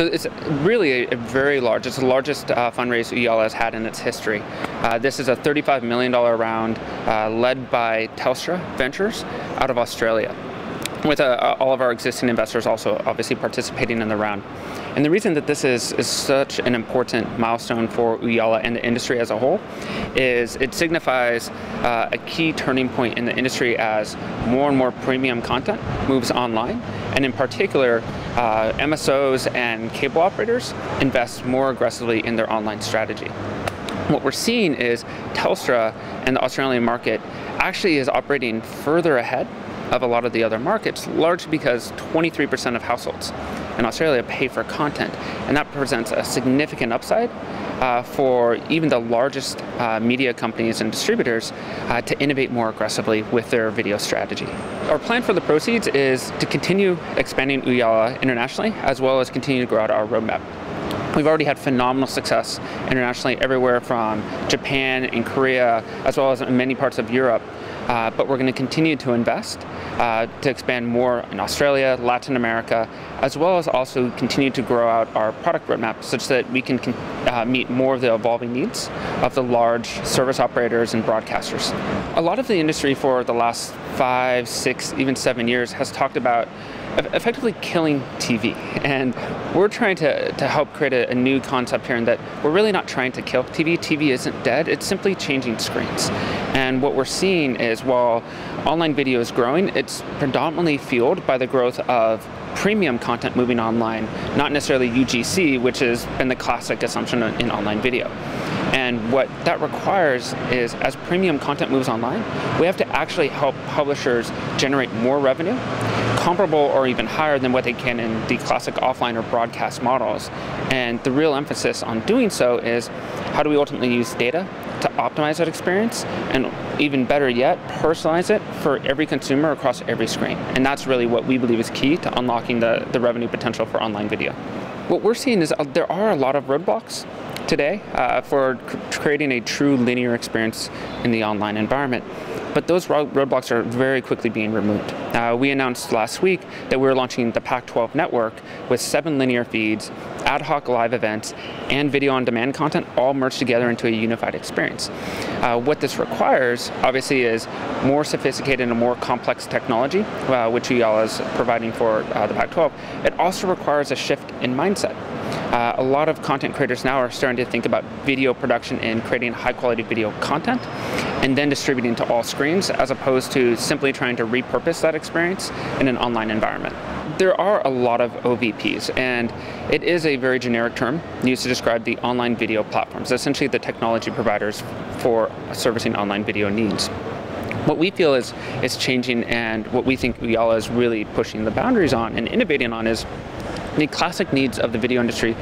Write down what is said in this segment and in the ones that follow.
So it's really a very large, it's the largest fundraise Ooyala has had in its history. This is a $35 million round led by Telstra Ventures out of Australia, with all of our existing investors also obviously participating in the round. And the reason that this is such an important milestone for Ooyala and the industry as a whole is it signifies a key turning point in the industry as more and more premium content moves online, and in particular MSOs and cable operators invest more aggressively in their online strategy. What we're seeing is Telstra and the Australian market actually is operating further ahead of a lot of the other markets, largely because 23% of households in Australia pay for content, and that presents a significant upside for even the largest media companies and distributors to innovate more aggressively with their video strategy. Our plan for the proceeds is to continue expanding Ooyala internationally, as well as continue to grow out our roadmap. We've already had phenomenal success internationally, everywhere from Japan and Korea, as well as in many parts of Europe. But we're going to continue to invest to expand more in Australia, Latin America, as well as also continue to grow out our product roadmap such that we can meet more of the evolving needs of the large service operators and broadcasters. A lot of the industry for the last 5, 6, even 7 years has talked about effectively killing TV, and we're trying to help create a new concept here, in that we're really not trying to kill TV. TV isn't dead, it's simply changing screens. And what we're seeing is, while online video is growing, it's predominantly fueled by the growth of premium content moving online, not necessarily UGC, which has been the classic assumption in online video. And what that requires is, as premium content moves online, we have to actually help publishers generate more revenue, comparable or even higher than what they can in the classic offline or broadcast models. And the real emphasis on doing so is, how do we ultimately use data to optimize that experience, and even better yet, personalize it for every consumer across every screen. And that's really what we believe is key to unlocking the revenue potential for online video. What we're seeing is there are a lot of roadblocks today for creating a true linear experience in the online environment. But those roadblocks are very quickly being removed. We announced last week that we're launching the Pac-12 network with 7 linear feeds, ad hoc live events, and video on demand content all merged together into a unified experience. What this requires, obviously, is more sophisticated and more complex technology, which Ooyala is providing for the Pac-12. It also requires a shift in mindset. A lot of content creators now are starting to think about video production and creating high-quality video content and then distributing to all screens, as opposed to simply trying to repurpose that experience in an online environment. There are a lot of OVPs, and it is a very generic term used to describe the online video platforms, essentially the technology providers for servicing online video needs. What we feel is changing, and what we think Ooyala is really pushing the boundaries on and innovating on, is the classic needs of the video industry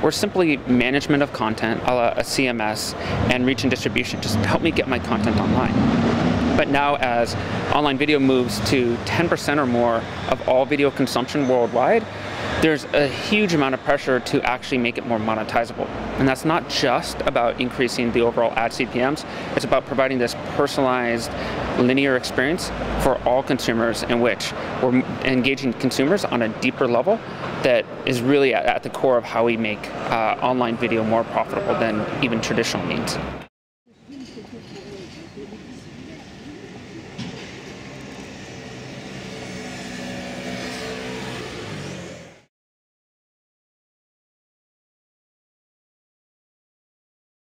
were simply management of content, a CMS, and reach and distribution. Just help me get my content online. But now, as online video moves to 10% or more of all video consumption worldwide, there's a huge amount of pressure to actually make it more monetizable. And that's not just about increasing the overall ad CPMs, it's about providing this personalized linear experience for all consumers, in which we're engaging consumers on a deeper level that is really at the core of how we make online video more profitable than even traditional means.